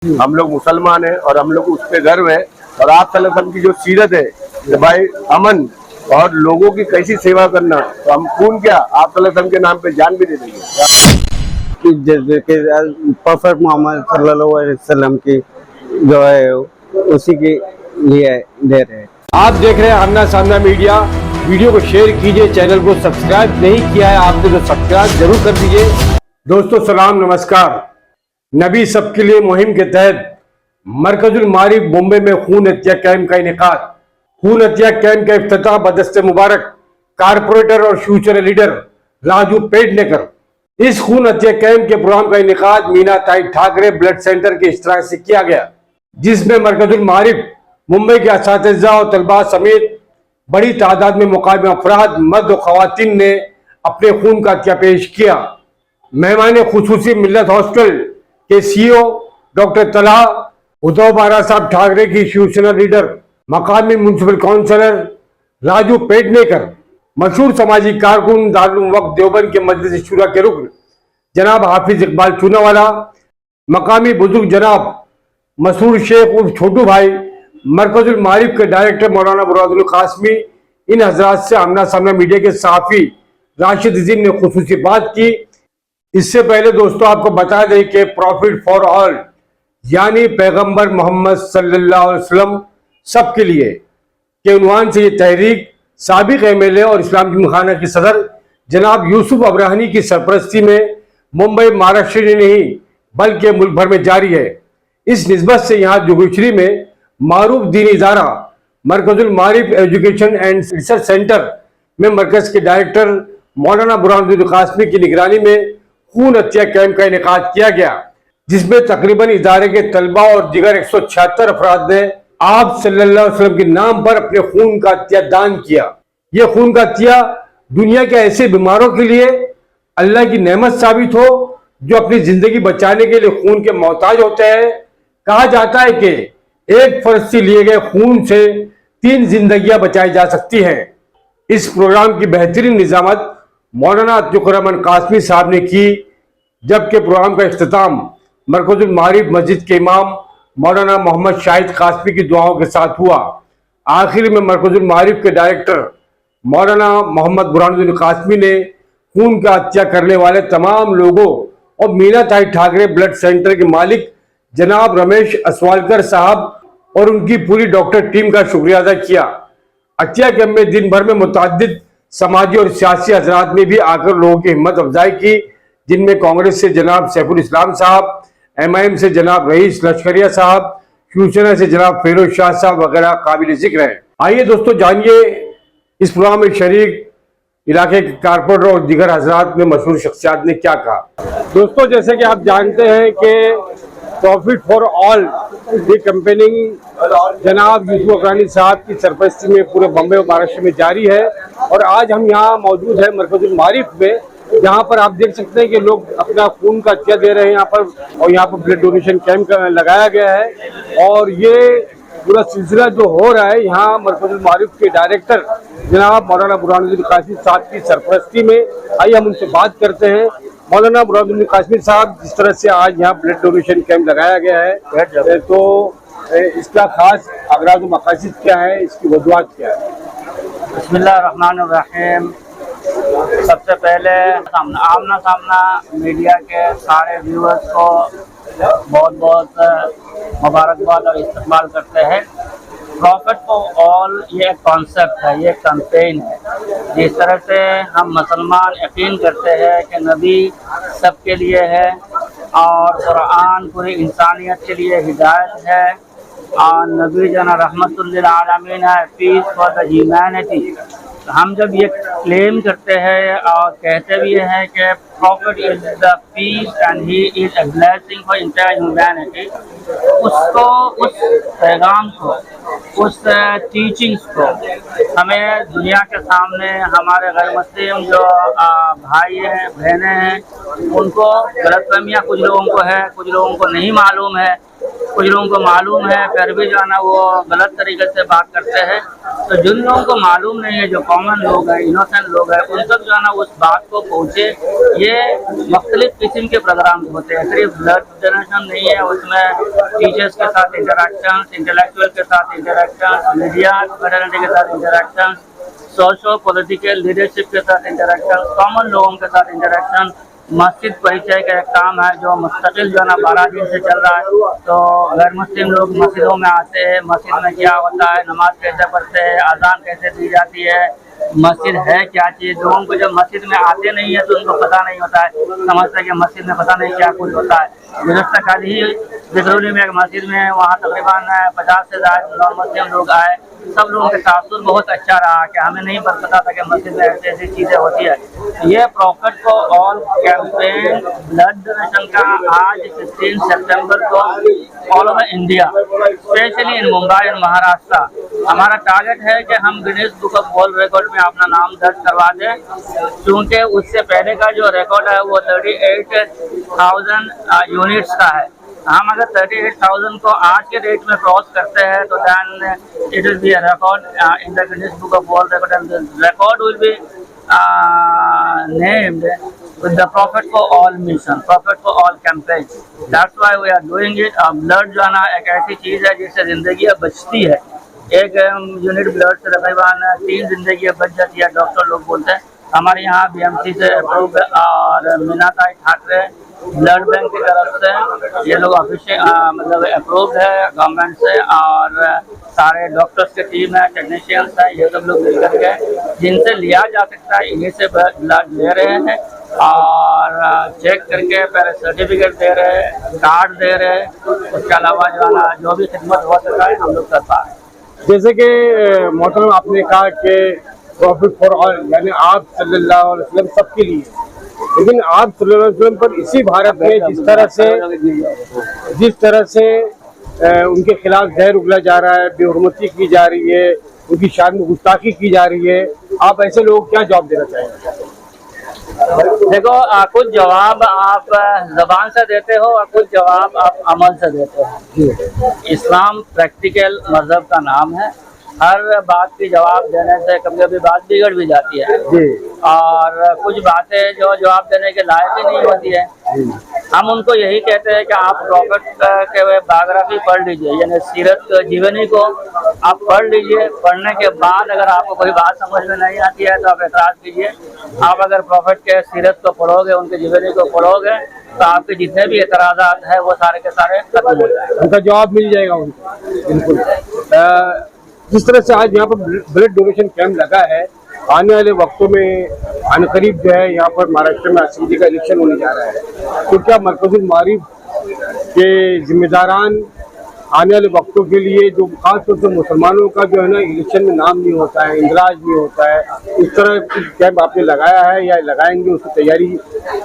हम लोग मुसलमान हैं और हम लोग उस पर गर्व है। और आप सल्लल्लाहु अलैहि वसल्लम की जो सीरत है कि भाई अमन और लोगों की कैसी सेवा करना, तो हम खून क्या आप सल्लल्लाहु अलैहि वसल्लम के नाम पे जान भी दे देंगे। प्रोफेट मोहम्मद सल्लल्लाहु अलैहि वसल्लम की जो है उसी के लिए दे रहे हैं। आप देख रहे हैं आमना सामना मीडिया। वीडियो को शेयर कीजिए, चैनल को सब्सक्राइब नहीं किया है आपने तो सब्सक्राइब जरूर कर दीजिए। दोस्तों सलाम नमस्कार। नबी सबके लिए मुहिम के तहत मरकजुल मारिफ मुंबई में खून हत्या कैंप का इनेकाद। खून हत्या कैंप का इफ्तिताह बदस्ते मुबारक कारपोरेटर और फ्यूचर लीडर राजू पेडनेकर। इस खून हत्या कैंप के प्रोग्राम का इनेकाद मीना ताई ठाकरे ब्लड सेंटर के इश्तराक से किया गया, जिसमें मरकजुल मारिफ मुंबई के असातिज़ा और तलबा समेत बड़ी तादाद में मुकामी अफराद मर्द और खवातीन ने अपने खून का हत्या पेश किया। मेहमान खुसूसी मिल्लत हॉस्टल के सीईओ डॉक्टर तलहा उद्धव महाराज साहब ठाकरे की शिवसेना लीडर मकामी म्यूनसिपल काउंसलर राजू पेडनेकर, मशहूर सामाजिक कारकुन दारुल वक्त देवबंद के मजलिस शुरा के रुकन जनाब हाफिज इकबाल चूनावाला, मकामी बुजुर्ग जनाब मसूर शेख उर्फ छोटू भाई, मरकजुल मारिफ के डायरेक्टर मौलाना मुरादुल कासमी, इन हजरात से आमना सामना मीडिया के सहाफ़ी राशिद अजीम ने खुसूसी बात की। इससे पहले दोस्तों आपको बता दें कि प्रॉफिट फॉर ऑल यानी पैगंबर मोहम्मद सल्लल्लाहु अलैहि वसल्लम सबके लिए के उन्वान से ये तहरीक साबिक एमएलए और इस्लाम जिमखाना के सदर जनाब यूसुफ अब्राहनी की सरपरस्ती में मुंबई महाराष्ट्र में नहीं बल्कि मुल्क भर में जारी है। इस निस्बत से यहाँ जुगुशरी में मारूफ दीनी इदारा मरकजुल मारिफ एजुकेशन एंड रिसर्च सेंटर में मरकज के डायरेक्टर मौलाना बुरहानुद्दीन कासमी की निगरानी में खून हत्या कैंप का इनेकाद किया गया, जिसमें तकरीबन इदारे के तलबा और दिगर 176 अफराद ने आप सल्लल्लाहु अलैहि वसल्लम के नाम पर अपने खून का हत्या दान किया। यह खून का हत्या दुनिया के ऐसे बीमारों के लिए अल्लाह की नेमत साबित हो जो अपनी जिंदगी बचाने के लिए खून के मोहताज होते हैं। कहा जाता है कि एक फर्ज से लिए गए खून से 3 जिंदगियां बचाई जा सकती हैं। इस प्रोग्राम की बेहतरीन निजामत मौलाना अतिकुर कासमी साहब ने की, जबकि प्रोग्राम का इख्तिताम मरकजुल मारिफ मस्जिद के इमाम मौलाना मोहम्मद शाहिद कासमी की दुआओं के साथ हुआ। आखिर में मरकजुल मारिफ के डायरेक्टर मौलाना मोहम्मद बुरहानुद्दीन कासमी ने खून का हत्या करने वाले तमाम लोगों और मीना ताई ठाकरे ब्लड सेंटर के मालिक जनाब रमेश असवालकर साहब और उनकी पूरी डॉक्टर टीम का शुक्रिया अदा किया। हत्या कैंप में दिन भर में मुतअद्दिद समाजी और सियासी हजरात ने भी आकर लोगों की हिम्मत अफजाई की, जिनमें कांग्रेस से जनाब सैफुल इस्लाम साहब, एमआईएम से जनाब रईस लश्करिया साहब, शिवसेना से जनाब फिरोज शाह साहब वगैरह काबिल जिक्र है। आइए दोस्तों जानिए इस प्रोग्राम में शरीक इलाके के कारपोरेटर और दिगर हजरात में मशहूर शख्सियात ने क्या कहा। दोस्तों जैसे कि आप जानते हैं कि प्रॉफिट फॉर ऑल ये कंपेनी जनाब यूसुफ अब्राहनी साहब की सरपरस्ती में पूरे बम्बई और महाराष्ट्र में जारी है। और आज हम यहाँ मौजूद है मरकजुल मारिफ में, जहाँ पर आप देख सकते हैं कि लोग अपना खून का हत्या दे रहे हैं यहाँ पर, और यहाँ पर ब्लड डोनेशन कैंप लगाया गया है। और ये पूरा सिलसिला जो हो रहा है यहाँ मरकजुल मारिफ के डायरेक्टर जनाब मौलाना बुरहानुद्दीन कासमी साहब की सरपरस्ती में। आइए हम उनसे बात करते हैं। मौलाना बुरहानुद्दीन कासमी साहब, जिस तरह से आज यहाँ ब्लड डोनेशन कैंप लगाया गया है, तो इसका खास अगराज मकासद क्या है, इसकी वजूहत क्या है? बिस्मिल्लाहिर्रहमानिर्रहीम। सबसे पहले आमना सामना मीडिया के सारे व्यूअर्स को बहुत बहुत मुबारकबाद और इस्तकबाल करते हैं। प्रॉफिट फॉर ऑल ये एक कॉन्सेप्ट है, ये कैंपेन है। जिस तरह से हम मुसलमान यकीन करते हैं कि नबी सबके लिए है और कुरान पूरी इंसानियत के लिए हिदायत है और नबी जना रहमतुल लिल आलमीन है, पीस फॉर द ह्यूमैनिटी। तो हम जब ये क्लेम करते हैं और कहते भी हैं कि prophet is the peace and he is a blessing for entire humanity, उसको, उस पैगाम को, उस टीचिंग्स को हमें दुनिया के सामने हमारे गैर मुस्लिम जो भाई हैं बहनें हैं उनको गलतफहमियाँ कुछ लोगों को है, कुछ लोगों को नहीं मालूम है, कुछ लोगों को मालूम है फिर भी जो है ना वो गलत तरीके से बात करते हैं। तो जिन लोगों को मालूम नहीं है, जो कॉमन लोग हैं, इनोसेंट लोग हैं, उन तक जो है ना उस बात को पहुँचे। ये मुख्तलिफ किस्म के प्रोग्राम होते हैं, सिर्फ ब्लड डोनेशन नहीं है, उसमें टीचर्स के साथ इंटरेक्शन, इंटेलेक्चुअल के साथ इंटरेक्शन, मीडिया फैटर्निटी के साथ इंटरेक्शन, सोशो पॉलिटिकल लीडरशिप के साथ इंटरेक्शन, कॉमन लोगों के साथ इंटरेक्शन, मस्जिद परिचय का एक काम है जो मुस्तकिल जो है ना 12 दिन से चल रहा है। तो गैर मुस्लिम लोग मस्जिदों में आते हैं, मस्जिद में क्या होता है, नमाज कैसे पढ़ते हैं, अजान कैसे दी जाती है, मस्जिद है क्या चीज़। लोगों को जब मस्जिद में आते नहीं है तो उनको पता नहीं होता है, समझते हैं कि मस्जिद में पता नहीं क्या कुछ होता है। गुज़श्ता कल ही बिदरौली में एक मस्जिद में वहाँ तकरीबन 50 से ज़्यादा नॉन मुस्लिम लोग आए। सब लोगों के तासुर बहुत अच्छा रहा कि हमें नहीं पता था कि मस्जिद में ऐसी ऐसी चीज़ें होती है। ये प्रॉफिट को ऑल कैंपेन ब्लड डोनेशन का आज 15 सितंबर को all over India, specially in Mumbai and Maharashtra, हमारा टारगेट है कि हम Guinness Book of World record में अपना नाम दर्ज करवा दें। क्योंकि उससे पहले का जो रिकॉर्ड है वो 38,000 यूनिट्स का है। हम अगर 38,000 को आज के डेट में क्रॉस करते हैं तो then it will be a record in the Guinness Book of World Record and the record will be named with the Prophet for All mission, Prophet for All campaign. That's why we are doing it. Blood जो है ना एक ऐसी चीज़ है जिससे ज़िंदगी बचती है। एक यूनिट ब्लड से तकरीबन 3 जिंदगी बच जाती है, डॉक्टर लोग बोलते हैं। हमारे यहाँ BMC से अप्रूव और मीनाताई ठाकरे ब्लड बैंक की तरफ से ये लोग ऑफिशियल मतलब अप्रूव्ड है गवर्नमेंट से, और सारे डॉक्टर्स की टीम है, टेक्नीशियंस हैं, ये सब लोग मिलकर के जिनसे लिया जा सकता है इन्हीं से ब्लड ले रहे हैं और चेक करके पहले सर्टिफिकेट दे रहे हैं, कार्ड दे रहे हैं। उसके अलावा जो है ना जो भी खिदमत हो सका है हम लोग कर पा रहे हैं। जैसे कि मोहतरम आपने कहा कि प्रॉफिट फॉर ऑल यानी आप सल्लल्लाहु अलैहि वसल्लम सबके लिए, लेकिन आप सल्लल्लाहु अलैहि वसल्लम पर इसी भारत में जिस तरह से उनके खिलाफ जहर उगला जा रहा है, बेहुरमती की जा रही है, उनकी शान में गुस्ताखी की जा रही है, आप ऐसे लोगों को क्या जवाब देना चाहेंगे? देखो कुछ जवाब आप जबान से देते हो और कुछ जवाब आप अमल से देते हो। इस्लाम प्रैक्टिकल मजहब का नाम है। हर बात की जवाब देने से कभी कभी बात बिगड़ भी जाती है और कुछ बातें जो जवाब देने के लायक ही नहीं होती है। हम उनको यही कहते हैं कि आप प्रॉफिट के बायोग्राफी पढ़ लीजिए, यानी सीरत जीवनी को आप पढ़ लीजिए। पढ़ने के बाद अगर आपको कोई बात समझ में नहीं आती है तो आप एतराज़ कीजिए। आप अगर प्रॉफिट के सीरत को पढ़ोगे, उनकी जीवनी को पढ़ोगे तो आपके जितने भी एतराज़ात हैं वो सारे के सारे खत्म हो जाएंगे, उनका जवाब मिल जाएगा उनको। बिल्कुल जिस तरह से आज यहाँ पर ब्लड डोनेशन कैंप लगा है, आने वाले वक्तों में अनकरीब जो है यहाँ पर महाराष्ट्र में असेंबली का इलेक्शन होने जा रहा है, तो क्या मरकज़ुल मारिफ के जिम्मेदारान आने वाले वक्तों के लिए जो खासतौर से मुसलमानों का जो है ना इलेक्शन में नाम नहीं होता है, इंदराज नहीं होता है, इस तरह की कैंप आपने लगाया है या लगाएंगे, उसकी तैयारी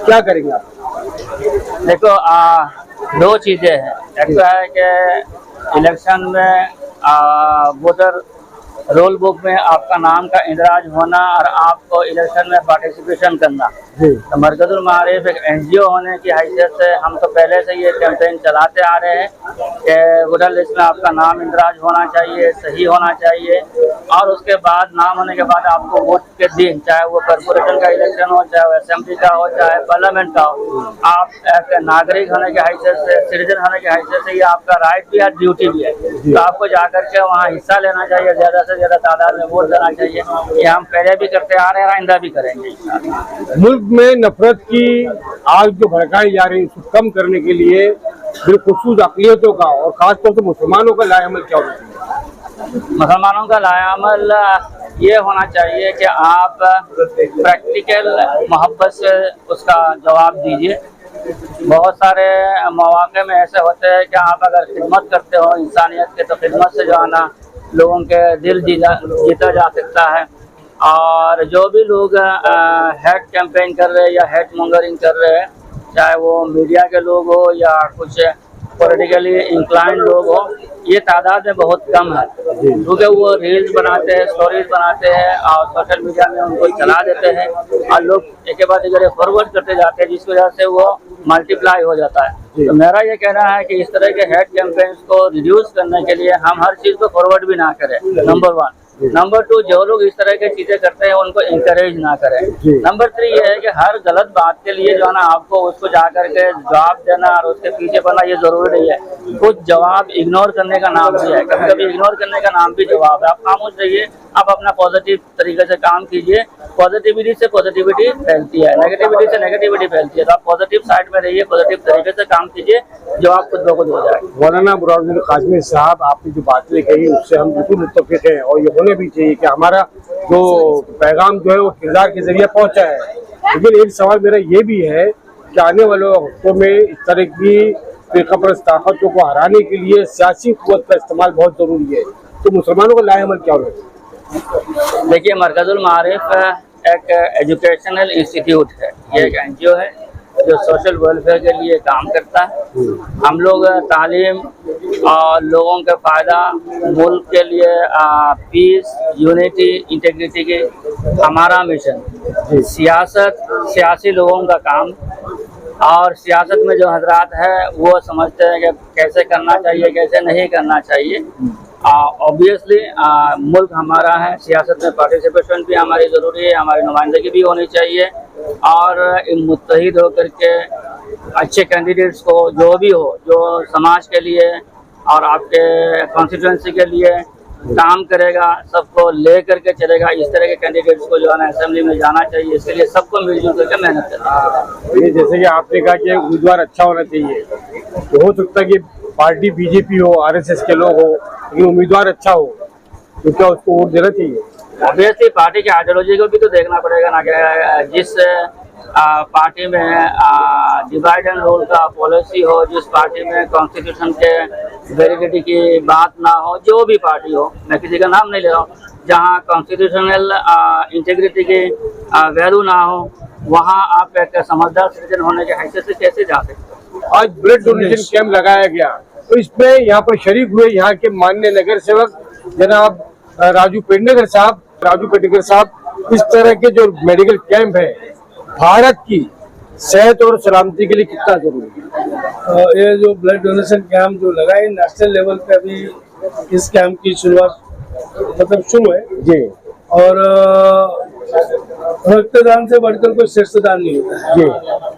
क्या करेंगे आप? देखो दो चीज़ें हैं। एक तो है कि इलेक्शन में वोटर रोल बुक में आपका नाम का इंदराज होना और आपको इलेक्शन में पार्टिसिपेशन करना। तो मरकज़ुल मारिफ एक NGO होने की हैसियत से हम तो पहले से ये कैंपेन चलाते आ रहे हैं कि वोटर लिस्ट में आपका नाम इंदराज होना चाहिए, सही होना चाहिए, और उसके बाद नाम होने के बाद आपको वोट के दिन, चाहे वो कॉर्पोरेशन का इलेक्शन हो, चाहे वो असेंबली का हो, चाहे पार्लियामेंट का हो, आप एक नागरिक होने की हैसियत से, सिटीजन होने की हैसियत से ये आपका राइट भी है, ड्यूटी भी है। तो आपको जाकर के वहाँ हिस्सा लेना चाहिए, ज़्यादा से ज़्यादा तादाद में वोट देना चाहिए। ये हम पहले भी करते आ रहे हैं, आइंदा भी करेंगे। मुल्क में नफरत की आग जो भड़काई जा रही है उसको कम करने के लिए बिलखुसूस अक़लियतों का और ख़ासतौर से मुसलमानों का लाएअमल क्या होना चाहिए? मुसलमानों का लाएअमल ये होना चाहिए कि आप प्रैक्टिकल मोहब्बत से उसका जवाब दीजिए। बहुत सारे मौके में ऐसे होते हैं कि आप अगर खिदमत करते हो इंसानियत के, तो खिदमत से जो है ना लोगों के दिल जीता जा सकता है। और जो भी लोग हेट कैंपेन कर रहे हैं या हेट मॉन्गरिंग कर रहे हैं, चाहे वो मीडिया के लोग हो या कुछ पॉलिटिकली इंक्लाइंड लोग हो, ये तादाद में बहुत कम है, क्योंकि वो रील्स बनाते हैं, स्टोरीज बनाते हैं और सोशल मीडिया में उनको चला देते हैं और लोग एक के बाद एक फॉरवर्ड करते जाते हैं, जिसकी वजह से वो मल्टीप्लाई हो जाता है। तो मेरा ये कहना है कि इस तरह के हेट कैंपेन्स को रिड्यूस करने के लिए हम हर चीज़ को फॉरवर्ड भी ना करें, नंबर 1। नंबर 2, जो लोग इस तरह की चीजें करते हैं उनको इंकरेज ना करें। नंबर 3 ये है कि हर गलत बात के लिए जो है ना आपको उसको जा करके जवाब देना और उसके पीछे पड़ना ये जरूरी नहीं है। कुछ जवाब इग्नोर करने का नाम भी है, कभी कभी इग्नोर करने का नाम भी जवाब है। आप खामोश रहिए, आप अपना पॉजिटिव तरीके से काम कीजिए। पॉजिटिविटी से पॉजिटिविटी फैलती है, नेगेटिविटी से नेगेटिविटी फैलती है। तो आप पॉजिटिव साइड में रहिए, पॉजिटिव तरीके से काम कीजिए, जो आप खुद ब खुद हो जाए। मौलाना बुरहानुद्दीन काज़मी साहब, आपने जो बातें कही उससे हम बिल्कुल मुत्तफिक हैं और ये होने भी चाहिए कि हमारा जो पैगाम जो है वो किरदार के जरिए पहुंचा है। लेकिन एक सवाल मेरा ये भी है कि आने वाले वक्तों में इस तरह की फिरकापरस्त ताकतों को हराने के लिए सियासी कुव्वत का इस्तेमाल बहुत जरूरी है, तो मुसलमानों को लाएअमल क्या होना चाहिए? देखिए, मरकजुल मारिफ एक एजुकेशनल इंस्टीट्यूट है, ये एक NGO है जो सोशल वेलफेयर के लिए काम करता है। हम लोग तालीम और लोगों का फ़ायदा, मुल्क के लिए पीस, यूनिटी, इंटीग्रिटी के हमारा मिशन। सियासत सियासी लोगों का काम, और सियासत में जो हजरात है वो समझते हैं कि कैसे करना चाहिए, कैसे नहीं करना चाहिए। ऑब्वियसली मुल्क हमारा है, सियासत में पार्टिसिपेशन भी हमारी ज़रूरी है, हमारी नुमाइंदगी भी होनी चाहिए और मुत्तहिद होकर के अच्छे कैंडिडेट्स को जो भी हो, जो समाज के लिए और आपके कॉन्स्टिट्यूंसी के लिए काम करेगा, सबको ले करके चलेगा, इस तरह के कैंडिडेट्स को जो है ना असेंबली में जाना चाहिए। इसके लिए सबको मिलजुल करके मेहनत करनी है। जैसे कि आपने कहा कि उम्मीदवार अच्छा होना चाहिए, तो हो सकता है कि पार्टी BJP हो, RSS के लोग हो, लेकिन उम्मीदवार अच्छा हो तो क्या उसको वोट देना चाहिए? ऑब्वियसली पार्टी की आइडियोलॉजी को भी तो देखना पड़ेगा ना, कि जिस पार्टी में डिवाइड एंड रूल का पॉलिसी हो, जिस पार्टी में कॉन्स्टिट्यूशन के वैलिडिटी की बात ना हो, जो भी पार्टी हो, मैं किसी का नाम नहीं ले रहा हूँ, जहाँ कॉन्स्टिट्यूशनल इंटीग्रिटी की वैल्यू ना हो, वहाँ आप एक समझदार सिटीजन होने के हैसियत से कैसे जा सकते हो? आज ब्लड डोनेशन कैंप लगाया गया, तो इसमें यहाँ पर शरीक हुए यहाँ के माननीय नगर सेवक जनाब राजू पेडनेकर साहब। इस तरह के जो मेडिकल कैंप है भारत की सेहत और सलामती के लिए कितना जरूरी है? ये जो ब्लड डोनेशन कैंप जो लगा है नेशनल लेवल पे, अभी इस कैंप की शुरुआत मतलब शुरू है जी। और रक्तदान से बढ़कर कोई श्रेष्ठदान नहीं होता है जी।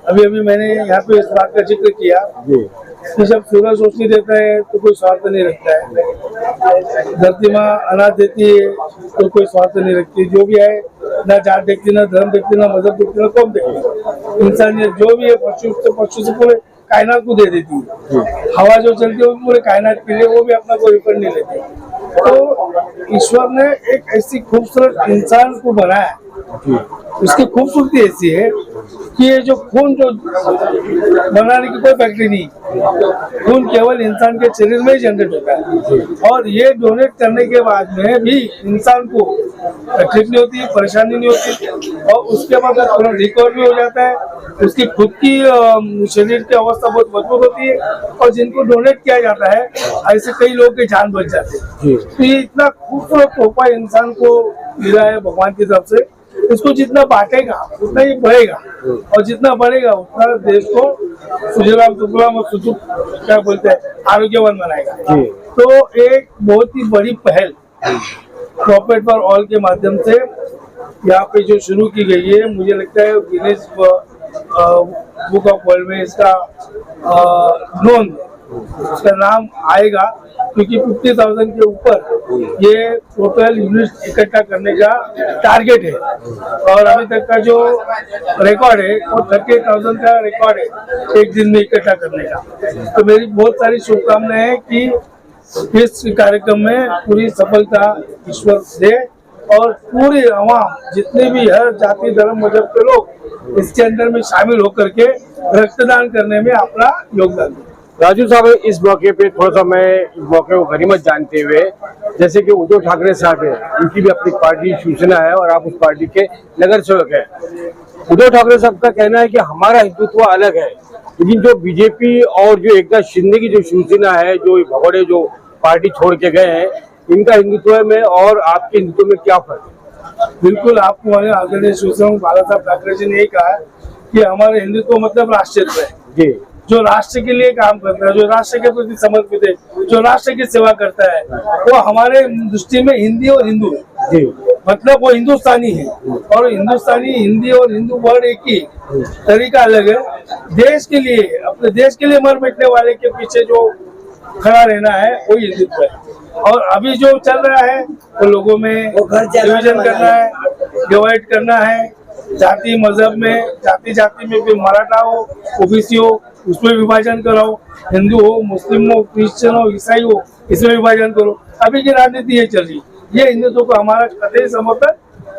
अभी मैंने यहाँ पे इस बात का जिक्र किया जी कि जब सूरज रोशनी देता है तो कोई स्वार्थ नहीं रखता है, धरती माँ अनाज देती है तो कोई स्वार्थ नहीं रखती। जो भी है, ना जात देखती, ना धर्म देखती, ना मजहब देखती, ना कौम देखती। इंसानियत जो भी है पशु से पूरे कायनात को दे देती है। हवा जो चलती है वो पूरे कायनात के लिए, वो भी अपना कोई रिफंड नहीं लेती। तो ईश्वर ने एक ऐसी खूबसूरत इंसान को बनाया, उसकी खूबसूरती ऐसी है कि ये जो खून जो बनाने की कोई फैक्ट्री नहीं, खून केवल इंसान के शरीर में ही जनरेट होता है। और ये डोनेट करने के बाद में भी इंसान को तकलीफ नहीं होती, परेशानी नहीं होती, और उसके बाद तुरंत रिकवर भी हो जाता है। उसकी खुद की शरीर की अवस्था बहुत मजबूत होती है, और जिनको डोनेट किया जाता है ऐसे कई लोगों की जान बच जाती है। तो ये इतना खूबसूरत तोहफा इंसान को मिला है भगवान की तरफ से। इसको जितना बांटेगा उतना ही बढ़ेगा, और जितना बढ़ेगा उतना देश को सुजलाम सुफलाम और सुसुख क्या बोलते हैं आरोग्यवान बनाएगा। तो एक बहुत ही बड़ी पहल प्रॉफिट फॉर ऑल के माध्यम से यहाँ पे जो शुरू की गई है, मुझे लगता है गिनीज बुक ऑफ वर्ल्ड में इसका उसका नाम आएगा, क्योंकि 50,000 के ऊपर ये टोटल यूनिट इकट्ठा करने का टारगेट है। और अभी तक का जो रिकॉर्ड है वो 38,000 का रिकॉर्ड है एक दिन में इकट्ठा करने का। तो मेरी बहुत सारी शुभकामनाएं हैं कि इस कार्यक्रम में पूरी सफलता ईश्वर दे, और पूरी आवाम जितने भी हर जाति धर्म मजहब के लोग इसके अंदर में शामिल होकर के रक्तदान करने में अपना योगदान दें। राजू साहब, इस मौके पे थोड़ा सा मैं इस मौके को गनीमत जानते हुए, जैसे कि उद्धव ठाकरे साहब है, उनकी भी अपनी पार्टी शिवसेना है और आप उस पार्टी के नगर सेवक हैं। उद्धव ठाकरे साहब का कहना है कि हमारा हिंदुत्व अलग है, लेकिन जो बीजेपी और जो एकनाथ शिंदे की जो शिवसेना है, जो भगोड़े जो पार्टी छोड़ के गए हैं, इनका हिंदुत्व में और आपके हिंदुत्व में क्या फर्क है? बिल्कुल, आपको हमारे आदरणीय शिवसेना बाला साहब ठाकरे जी ने यही कहा है कि हमारे हिंदुत्व मतलब राष्ट्रीयत्व है। जी, जो राष्ट्र के लिए काम करता है, जो राष्ट्र के प्रति समर्पित है, जो राष्ट्र की सेवा करता है, वो हमारे दृष्टि में हिंदी और हिंदू है। जी, मतलब वो हिंदुस्तानी है। और हिंदुस्तानी, हिंदी और हिंदू वर्ड एक ही, तरीका अलग है। देश के लिए, अपने देश के लिए मर मिटने वाले के पीछे जो खड़ा रहना है वही हिंदुत्व है। और अभी जो चल रहा है वो लोगों में डिवीजन करना है, डिवाइड करना है, जाति मजहब में, जाति जाति में भी मराठा हो, ओबीसी हो, उसमें विभाजन कराओ, हिंदू हो, मुस्लिम हो, क्रिश्चियन हो, ईसाई हो, इसमें विभाजन करो। अभी की राजनीति ये चल रही, ये हिंदुत्व को हमारा कतई समर्थन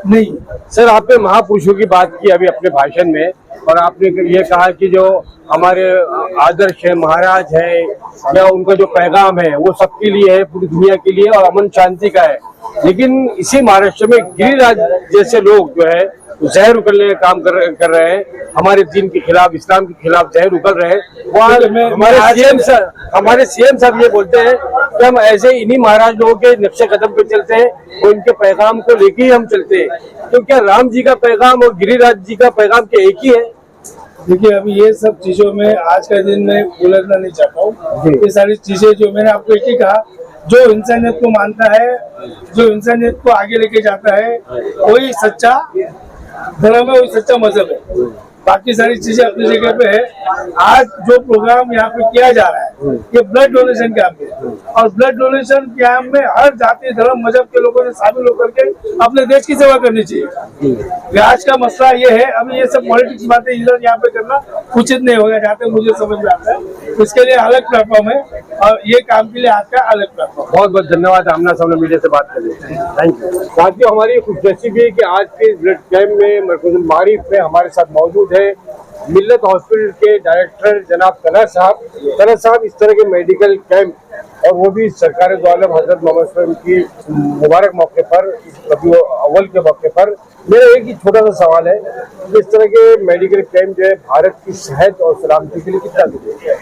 नहीं। सर, आपने महापुरुषों की बात की अभी अपने भाषण में, और आपने ये कहा कि जो हमारे आदर्श है, महाराज है, या उनका जो पैगाम है वो सबके लिए है, पूरी दुनिया के लिए, और अमन शांति का है। लेकिन इसी महाराष्ट्र में गिरिराज जैसे लोग जो है जहर उगलने का काम कर रहे हैं, हमारे दीन के खिलाफ, इस्लाम के खिलाफ जहर उगल रहे हैं। वो हमारे सीएम साहब ये बोलते हैं कि हम ऐसे इन्हीं महाराज लोगों के नक्शे कदम पे चलते हैं और इनके पैगाम को लेके ही हम चलते हैं। तो क्या राम जी का पैगाम और गिरिराज जी का पैगाम क्या एक ही है? देखिए, अभी ये सब चीजों में आज का दिन में उलझना नहीं चाहता हूँ। ये सारी चीजें जो मैंने आपको एक ही कहा, जो इंसानियत को मानता है, जो इंसानियत को आगे लेके जाता है, वही सच्चा धर्म है, वही सच्चा मजहब है। बाकी सारी चीजें अपनी जगह पे है। आज जो प्रोग्राम यहाँ पे किया जा रहा है ये ब्लड डोनेशन कैंप है, और ब्लड डोनेशन कैंप में हर जाति धर्म मजहब के लोगों ने शामिल होकर के अपने देश की सेवा करनी चाहिए। आज का मसला ये है, अभी ये सब पॉलिटिक्स बातें इधर यहाँ पे करना उचित नहीं होगा, जहाँ तक मुझे समझ में आता है। इसके लिए अलग प्लेटफॉर्म है, और ये काम के लिए आपका अलग प्लेटफॉर्म। बहुत बहुत धन्यवाद आमना सामने मीडिया से बात करने के लिए। Thank you. साथियों, हमारी खुशनसीबी है कि आज के ब्लड कैंप में मरकज़ुल मारिफ में हमारे साथ मौजूद है मिल्लत हॉस्पिटल के डायरेक्टर जनाब तलत साहब। इस तरह के मेडिकल कैंप, और वो भी सरकार द्वारा हजरत मोहम्मद सल्लल्लाहु अलैहि वसल्लम की मुबारक मौके पर, रबीउल अव्वल के मौके पर, मेरा एक ही छोटा सा सवाल है, इस तरह के मेडिकल कैंप जो है भारत की सेहत और सलामती के लिए कितना जरूरी है?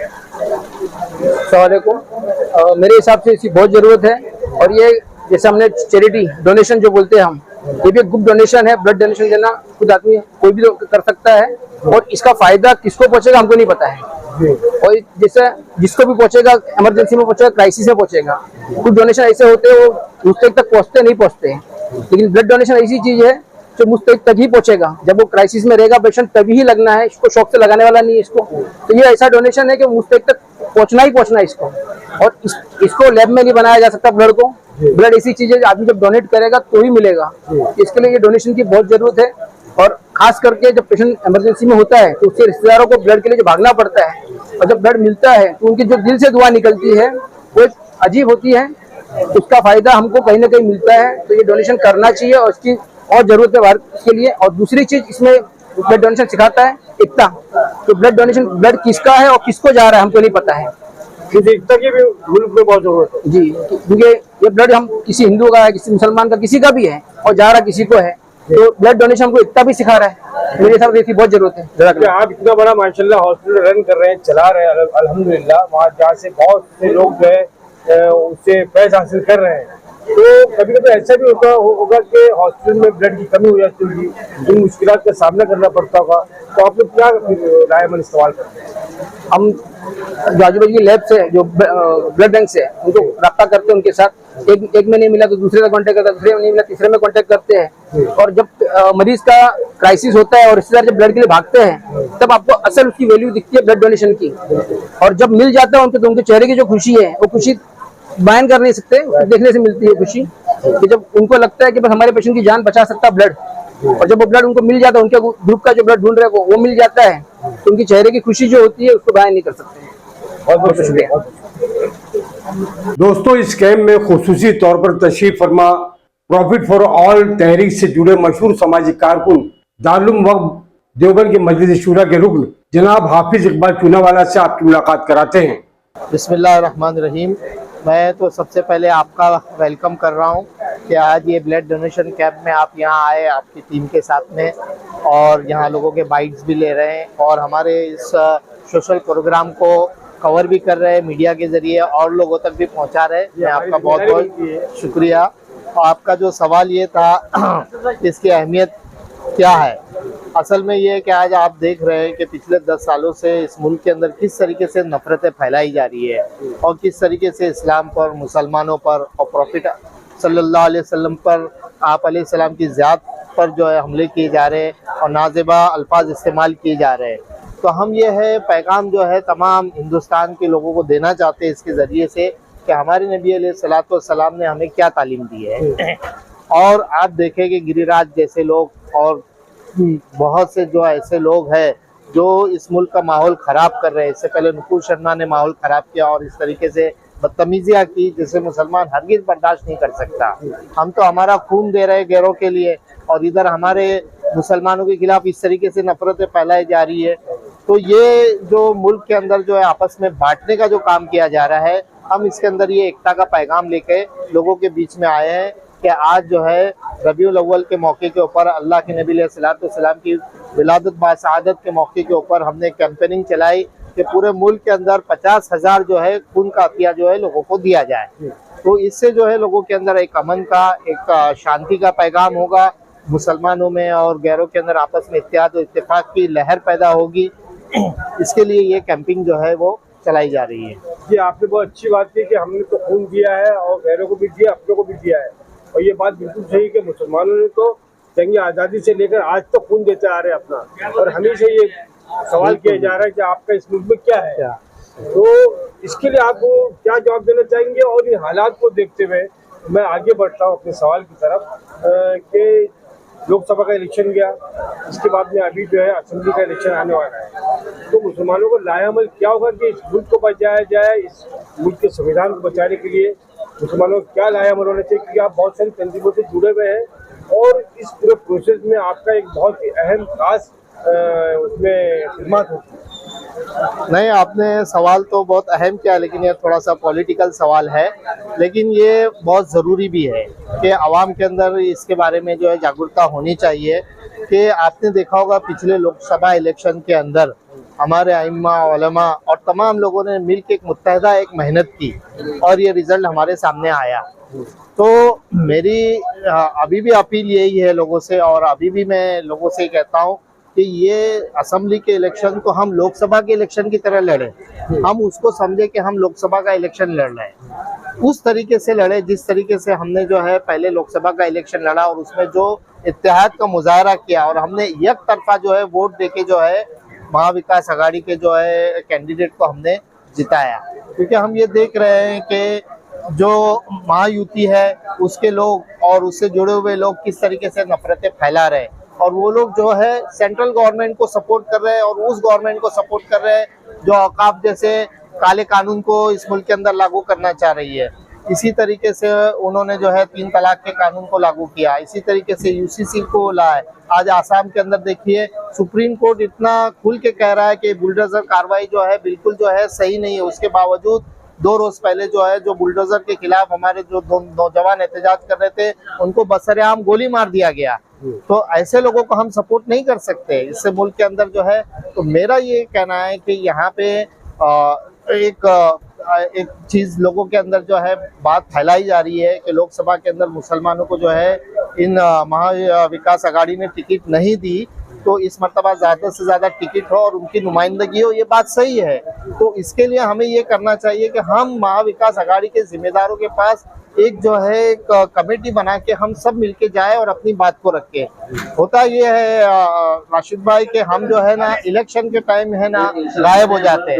अस्सलामुअलैकुम। मेरे हिसाब से इसकी बहुत ज़रूरत है, और ये जैसे हमने चैरिटी डोनेशन जो बोलते हैं हम, ये भी एक गुड डोनेशन है। ब्लड डोनेशन देना खुद आदमी कोई भी कर सकता है, और इसका फायदा किसको पहुंचेगा हमको नहीं पता है। और जैसे जिसको भी पहुंचेगा, इमरजेंसी में पहुंचेगा, क्राइसिस में पहुंचेगा। कुछ डोनेशन ऐसे होते हैं वो मुझ तक नहीं पहुंचते हैं, लेकिन ब्लड डोनेशन ऐसी चीज है जो मुझ तक ही पहुंचेगा। जब वो क्राइसिस में रहेगा पेशेंट तभी ही लगना है, इसको शौक से लगाने वाला नहीं है इसको। तो ये ऐसा डोनेशन है कि मुझ तक पहुंचना ही पहुंचना है इसको, और इसको लैब में नहीं बनाया जा सकता। ब्लड को, ब्लड ऐसी चीज है आदमी जब डोनेट करेगा तो ही मिलेगा। इसके लिए ये डोनेशन की बहुत जरूरत है, और खास करके जब पेशेंट इमरजेंसी में होता है तो उसके रिश्तेदारों को ब्लड के लिए जो भागना पड़ता है, और जब ब्लड मिलता है तो उनकी जो दिल से दुआ निकलती है वो एक अजीब होती है। उसका फायदा हमको कहीं ना कहीं मिलता है। तो ये डोनेशन करना चाहिए, और इसकी और जरूरत है भारत के लिए। और दूसरी चीज इसमें ब्लड डोनेशन सिखाता है एकता। तो ब्लड डोनेशन, ब्लड किसका है और किसको जा रहा है हमको नहीं पता है। एकता की भी मुल्क में बहुत जरूरत है जी, क्योंकि ये ब्लड हम किसी हिंदू का है, किसी मुसलमान का, किसी का भी है, और जा रहा किसी को है। तो ब्लड डोनेशन हमको एकता भी सिखा रहा है। मेरे हिसाब से इसकी बहुत जरूरत है। आप इतना बड़ा माशाल्लाह हॉस्पिटल रन कर रहे हैं, चला रहे हैं, अल्हम्दुलिल्लाह। वहाँ जहाँ से बहुत से लोग जो है उससे फैज हासिल कर रहे हैं। तो कभी कभी ऐसा भी होगा कि हॉस्पिटल में ब्लड की कमी हो जाती होगी, इन मुश्किलात का सामना करना पड़ता होगा। तो आप लोग क्या रायमन इस्तेमाल करते हैं? हम जो आजू बाजू की लैब से, जो ब्लड बैंक से, उनको रब्ता करते हैं उनके साथ। एक में नहीं मिला तो दूसरे का कांटेक्ट करते हैं, दूसरे में नहीं मिला तीसरे में कांटेक्ट करते हैं। और जब मरीज का क्राइसिस होता है और रिश्तेदार जब ब्लड के लिए भागते हैं, तब आपको असल उसकी वैल्यू दिखती है ब्लड डोनेशन की। और जब मिल जाता है उनके, तो उनके चेहरे की जो खुशी है वो खुशी बयान कर नहीं सकते, देखने से मिलती है खुशी। कि जब उनको लगता है कि बस हमारे पेशेंट की जान बचा सकता ब्लड, और जब वो ब्लड उनको मिल जाता है, उनके ग्रुप का जो ब्लड ढूंढ रहे हैं वो मिल जाता है, तो उनकी चेहरे की खुशी जो होती है उसको बयान नहीं कर सकते। बहुत बहुत शुक्रिया। दोस्तों, इस कैंप में खुसूसी तौर पर तशरीफ फरमा प्रॉफिट फॉर ऑल तहरीक से जुड़े मशहूर समाजी कारकुन, दारुल वक़्फ़ देवबंद के मजलिस शूरा के रुकन जनाब हाफिज इकबाल चूनावाला से आपकी मुलाकात कराते हैं। बिस्मिल्लाहिर्रहमानिर्रहीम। मैं तो सबसे पहले आपका वेलकम कर रहा हूं कि आज ये ब्लड डोनेशन कैंप में आप यहाँ आए आपकी टीम के साथ में, और यहाँ लोगों के बाइट्स भी ले रहे हैं। और हमारे इस सोशल प्रोग्राम को कवर भी कर रहे हैं मीडिया के जरिए और लोगों तक भी पहुंचा रहे हैं। मैं आपका बहुत बहुत शुक्रिया। और आपका जो सवाल ये था इसकी अहमियत क्या है, असल में ये है कि आज आप देख रहे हैं कि पिछले 10 सालों से इस मुल्क के अंदर किस तरीके से नफरतें फैलाई जा रही है और किस तरीके से इस्लाम पर, मुसलमानों पर और प्रॉफिट सल्लल्लाहु अलैहि वसल्लम पर, आप अलैहिस्सलाम की ज़ात पर जो है हमले किए जा रहे हैं और नाज़ेबा अल्फाज इस्तेमाल किए जा रहे हैं। तो हम ये है पैगाम जो है तमाम हिंदुस्तान के लोगों को देना चाहते हैं इसके ज़रिए से कि हमारे नबी अलैहिस्सलातु वस्सलाम ने हमें क्या तालीम दी है। और आप देखें कि गिरिराज जैसे लोग और बहुत से जो ऐसे लोग हैं जो इस मुल्क का माहौल ख़राब कर रहे हैं। इससे पहले नुपुर शर्मा ने माहौल ख़राब किया और इस तरीके से बदतमीजियाँ की जिसे मुसलमान हरगिज़ बर्दाश्त नहीं कर सकता। हम तो हमारा खून दे रहे हैं गैरों के लिए और इधर हमारे मुसलमानों के खिलाफ इस तरीके से नफरतें फैलाई जा रही है। तो ये जो मुल्क के अंदर जो है आपस में बांटने का जो काम किया जा रहा है, हम इसके अंदर ये एकता का पैगाम लेके लोगों के बीच में आए हैं कि आज जो है रबीउल अव्वल के मौके के ऊपर अल्लाह के नबी अलैहिस्सलाम की विलादत बासआदत के मौके के ऊपर हमने कैंपेनिंग चलाई कि पूरे मुल्क के अंदर 50,000 जो है खून का अतिया जो है लोगों को दिया जाए। तो इससे जो है लोगों के अंदर एक अमन का, एक शांति का पैगाम होगा, मुसलमानों में और गैरों के अंदर आपस में इत्तेहाद और इत्तेफाक की लहर पैदा होगी। इसके लिए ये कैंपिंग जो है वो चलाई जा रही है। जी, आपने बहुत अच्छी बात की कि हमने तो खून दिया है और गैरों को भी दिया, अपनों को भी दिया है। और ये बात बिल्कुल सही है कि मुसलमानों ने तो जंग आज़ादी से लेकर आज तक खून देते आ रहे हैं अपना, और हमें से ये सवाल किया जा रहा है कि आपका इस मुल्क में क्या है। तो इसके लिए आप क्या जवाब देना चाहेंगे? और इन हालात को देखते हुए मैं आगे बढ़ता हूँ अपने सवाल की तरफ कि लोकसभा का इलेक्शन गया, इसके बाद में अभी जो है असेंबली का इलेक्शन आने वाला है। तो मुसलमानों को लायामल क्या होगा कि इस मुल्क को बचाया जाए, इस मुल्क के संविधान को बचाने के लिए मुसलमानों को क्या लायामल होना चाहिए? क्योंकि आप बहुत सारी तंजीमों से जुड़े हुए हैं और इस पूरे प्रोसेस में आपका एक बहुत ही अहम खास उसमें खिदमत होती है। नहीं, आपने सवाल तो बहुत अहम किया, लेकिन ये थोड़ा सा पॉलिटिकल सवाल है, लेकिन ये बहुत ज़रूरी भी है कि आवाम के अंदर इसके बारे में जो है जागरूकता होनी चाहिए। कि आपने देखा होगा पिछले लोकसभा इलेक्शन के अंदर हमारे आइम्मा, उलमा और तमाम लोगों ने मिलकर एक मुत्तहदा एक मेहनत की और ये रिज़ल्ट हमारे सामने आया। तो मेरी अभी भी अपील यही है लोगों से, और अभी भी मैं लोगों से कहता हूँ कि ये असेंबली के इलेक्शन को हम लोकसभा के इलेक्शन की तरह लड़े, हम उसको समझे कि हम लोकसभा का इलेक्शन लड़ रहे हैं, उस तरीके से लड़े जिस तरीके से हमने जो है पहले लोकसभा का इलेक्शन लड़ा और उसमें जो इत्तेहाद का मुजाहरा किया और हमने एक तरफा जो है वोट देके जो है महाविकास आघाड़ी के जो है कैंडिडेट को हमने जिताया। क्योंकि हम ये देख रहे हैं कि जो महायुति है उसके लोग और उससे जुड़े हुए लोग किस तरीके से नफरतें फैला रहे हैं, और वो लोग जो है सेंट्रल गवर्नमेंट को सपोर्ट कर रहे हैं और उस गवर्नमेंट को सपोर्ट कर रहे हैं जो औकाफ जैसे काले कानून को इस मुल्क के अंदर लागू करना चाह रही है। इसी तरीके से उन्होंने जो है 3 तलाक के कानून को लागू किया, इसी तरीके से यूसीसी को लाए। आज आसाम के अंदर देखिए सुप्रीम कोर्ट इतना खुल के कह रहा है कि बुलडोजर कार्रवाई जो है बिल्कुल जो है सही नहीं है, उसके बावजूद 2 रोज पहले जो है जो बुलडोजर के खिलाफ हमारे जो 2 नौजवान एहतजाज कर रहे थे उनको बसरेआम गोली मार दिया गया। तो ऐसे लोगों को हम सपोर्ट नहीं कर सकते इससे मुल्क के अंदर जो है। तो मेरा ये कहना है कि यहाँ पे एक चीज लोगों के अंदर जो है बात फैलाई जा रही है कि लोकसभा के अंदर मुसलमानों को जो है इन महाविकास आघाड़ी ने टिकट नहीं दी, तो इस मर्तबा ज़्यादा से ज़्यादा टिकट हो और उनकी नुमाइंदगी हो, ये बात सही है। तो इसके लिए हमें ये करना चाहिए कि हम महाविकास आघाड़ी के जिम्मेदारों के पास एक जो है एक कमेटी बना के हम सब मिलके जाए और अपनी बात को रखे। होता ये है राशिद भाई कि हम जो है ना इलेक्शन के टाइम है ना गायब हो जाते हैं।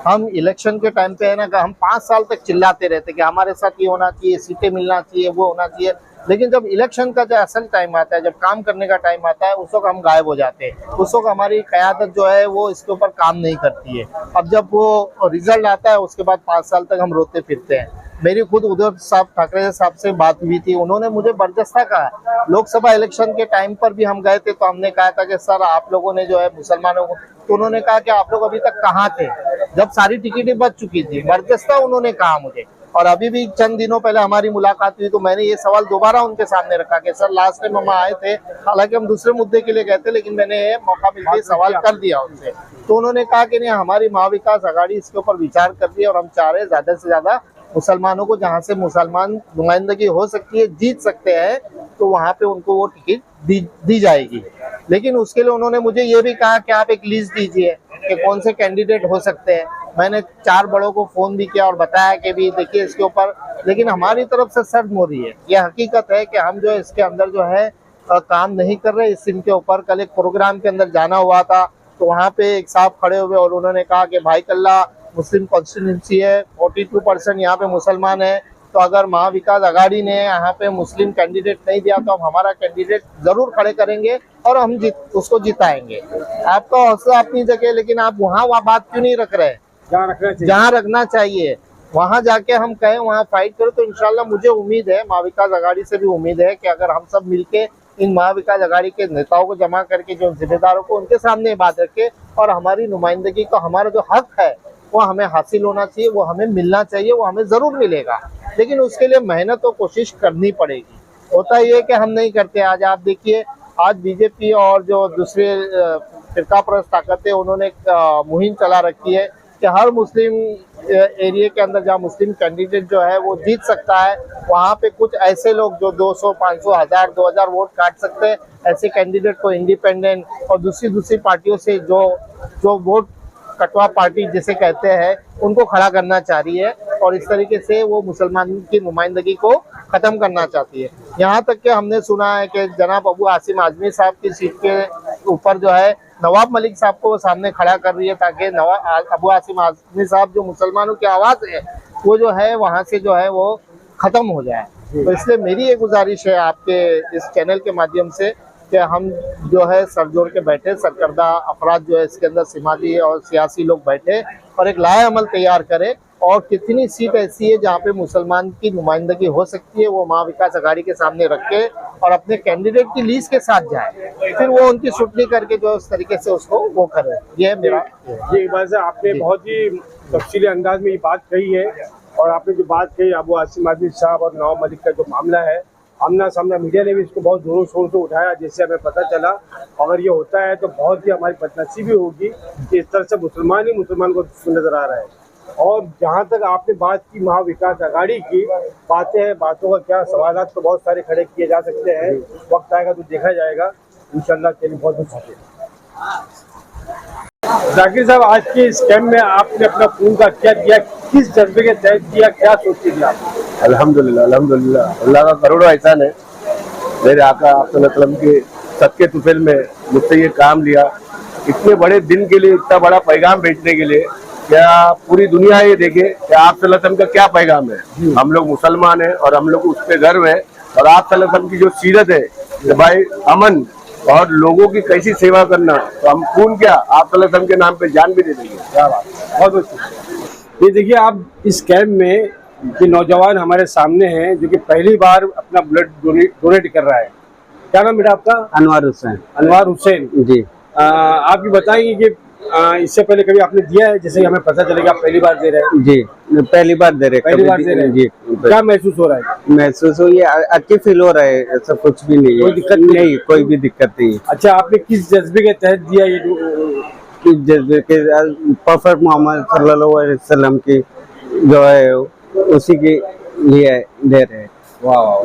हम इलेक्शन के टाइम पे है ना हम 5 साल तक चिल्लाते रहते कि हमारे साथ ये होना चाहिए, सीटें मिलना चाहिए, वो होना चाहिए, लेकिन जब इलेक्शन का जो असल टाइम आता है, जब काम करने का टाइम आता है, उस वक्त हम गायब हो जाते हैं। उस वक्त हमारी क़यादत जो है वो इसके ऊपर काम नहीं करती है। अब जब वो रिजल्ट आता है उसके बाद 5 साल तक हम रोते फिरते हैं। मेरी खुद उद्धव साहब ठाकरे साहब से बात हुई थी, उन्होंने मुझे बर्दाश्त कहा। लोकसभा इलेक्शन के टाइम पर भी हम गए थे तो हमने कहा था कि सर आप लोगों ने जो है मुसलमानों को, तो उन्होंने कहा कि आप लोग अभी तक कहाँ थे जब सारी टिकटें बच चुकी थी। बर्दाश्त उन्होंने कहा मुझे और अभी भी चंद दिनों पहले हमारी मुलाकात हुई तो मैंने ये सवाल दोबारा उनके सामने रखा कि सर लास्ट टाइम हम आए थे, हालांकि हम दूसरे मुद्दे के लिए गए थे, लेकिन मैंने मौका मिलते सवाल कर दिया उनसे। तो उन्होंने कहा कि नहीं, हमारी महाविकास आघाड़ी इसके ऊपर विचार कर रही है और हम चाह रहे हैं ज्यादा से ज्यादा मुसलमानों को, जहाँ से मुसलमान नुमाइंदगी हो सकती है, जीत सकते हैं, तो वहाँ पे उनको वो टिकट दी जाएगी। लेकिन उसके लिए उन्होंने मुझे ये भी कहा कि आप एक लिस्ट दीजिए कि कौन से कैंडिडेट हो सकते हैं। मैंने 4 बड़ों को फोन भी किया और बताया कि भी देखिए इसके ऊपर, लेकिन हमारी तरफ से शर्त हो रही है। यह हकीकत है कि हम जो इसके अंदर जो है काम नहीं कर रहे इस सिम के ऊपर। कल एक प्रोग्राम के अंदर जाना हुआ था तो वहाँ पे एक साहब खड़े हुए और उन्होंने कहा कि भाई कल्ला मुस्लिम कॉन्स्टिट्यूंसी है, 42% यहाँ पे मुसलमान है, तो अगर महाविकास आघाड़ी ने यहाँ पे मुस्लिम कैंडिडेट नहीं दिया तो हम हमारा कैंडिडेट जरूर खड़े करेंगे और हम उसको जिताएंगे। आपका हौसला अपनी जगह, लेकिन आप वहाँ बात क्यों नहीं रख रहे? जहाँ रखना चाहिए वहाँ जाके हम कहें, वहाँ फाइट करें। तो इंशाल्लाह मुझे उम्मीद है, महाविकास आघाड़ी से भी उम्मीद है कि अगर हम सब मिलके इन महाविकास आघाड़ी के नेताओं को जमा करके, जो जिम्मेदारों को उनके सामने बात रखे और हमारी नुमाइंदगी का हमारा जो हक है वो हमें हासिल होना चाहिए, वो हमें मिलना चाहिए, वो हमें जरूर मिलेगा। लेकिन उसके लिए मेहनत और कोशिश करनी पड़ेगी। होता ये कि हम नहीं करते। आज आप देखिए, आज बीजेपी और जो दूसरे फिरकापरस्त ताकतें, उन्होंने मुहिम चला रखी है कि हर मुस्लिम एरिया के अंदर जहाँ मुस्लिम कैंडिडेट जो है वो जीत सकता है, वहाँ पे कुछ ऐसे लोग जो 200, 500, 1000, 2000 वोट काट सकते हैं, ऐसे कैंडिडेट को इंडिपेंडेंट और दूसरी पार्टियों से जो वोट कटवा पार्टी जिसे कहते हैं, उनको खड़ा करना चाह रही है और इस तरीके से वो मुसलमान की नुमाइंदगी को खत्म करना चाहती है। यहाँ तक कि हमने सुना है कि जनाब अबू आसिम आजमी साहब की सीट के ऊपर जो है नवाब मलिक साहब को वो सामने खड़ा कर रही है, ताकि अबू आसिम आजमी साहब जो मुसलमानों की आवाज़ है वो जो है वहाँ से जो है वो खत्म हो जाए। तो इसलिए मेरी ये गुजारिश है आपके इस चैनल के माध्यम से कि हम जो है सर जोड़ के बैठे, सरकर्दा अफराद जो है इसके अंदर समाजी और सियासी लोग बैठे और एक लाए अमल तैयार करें और कितनी सीट ऐसी है जहाँ पे मुसलमान की नुमाइंदगी हो सकती है वो महाविकास आघाड़ी के सामने रख के और अपने कैंडिडेट की लीस्ट के साथ जाए, फिर वो उनकी छुट्टी करके जो उस तरीके से उसको वो करे। ये मेरा ये बात है, आपने बहुत ही तफसीली अंदाज में ये बात कही है। और आपने जो बात कही अबू आसिम आजमी साहब और नवाब मलिक का जो मामला है, आमना सामना मीडिया ने भी इसको बहुत जोरों शोर से उठाया, जिससे हमें पता चला अगर ये होता है तो बहुत ही हमारी बदनसीबी होगी कि इस तरह से मुसलमान ही मुसलमान को नजर आ रहा है। और जहाँ तक आपने बात की महाविकास आघाड़ी की, बातें हैं, बातों का क्या सवाल तो बहुत सारे खड़े किए जा सकते हैं, वक्त आएगा तो देखा जाएगा इंशाल्लाह। के लिए बहुत बहुत शुक्रिया। जाकिर साहब, आज के स्कैम में आपने अपना खून का क्या दिया, किस जज्बे के तहत किया, क्या सोचते थे आप? अल्हम्दुलिल्लाह अल्हम्दुलिल्लाह, अल्लाह का करोड़ों एहसान है। मेरे आका सल्लल्लाहु के सदके तुफैल में मुझसे ये काम लिया, इतने बड़े दिन के लिए, इतना बड़ा पैगाम भेजने के लिए। क्या पूरी दुनिया ये देखे कि आप सल्लल्लाहु का क्या पैगाम है। हम लोग मुसलमान हैं और हम लोग को उस पर गर्व है। और आप सल्लल्लाहु की जो सीरत है कि भाई अमन और लोगों की कैसी सेवा करना, तो हम खून क्या आप सल्लल्लाहु के नाम पे जान भी दे देंगे। क्या बात, बहुत बहुत। ये देखिए, आप इस कैंप में ये नौजवान हमारे सामने हैं जो कि पहली बार अपना ब्लड डोनेट कर रहा है। क्या नाम बेटा आपका? अनवर हुसैन। अनवर हुसैन जी। आप ये बताएंगे कि इससे पहले कभी आपने दिया है? जैसे हमें पता चलेगा आप पहली बार दे रहे हैं। जी, पहली बार दे रहे हैं जी। क्या महसूस हो रहा है? महसूस हो, ये अच्छी फील हो रहा है, ऐसा कुछ भी नहीं है, कोई दिक्कत नहीं, कोई भी दिक्कत नहीं। अच्छा, आपने किस जज्बे के तहत दिया ये? किस जज्बे के? प्रॉफेट मोहम्मद सल्लल्लाहु अलैहि वसल्लम की जो है उसी के लिए दे रहे हैं। वाह।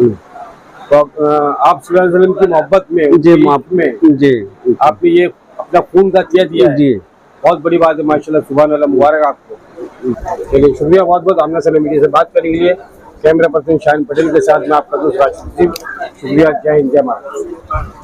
तो आप सल्लल्लाहु अलैहि वसल्लम की मोहब्बत में जी आपने ये अपना खून का दिया है। जी, बहुत बड़ी बात है, माशाल्लाह, सुभान अल्लाह, मुबारक आपको। चलिए, शुक्रिया बहुत बहुत। आमना सामना मीडिया से बात करने के लिए कैमरा पर्सन शाहिन पटेल के साथ में आपका दोस्त राशिद। शुक्रिया। जय हिंद, जय महाराष्ट्र।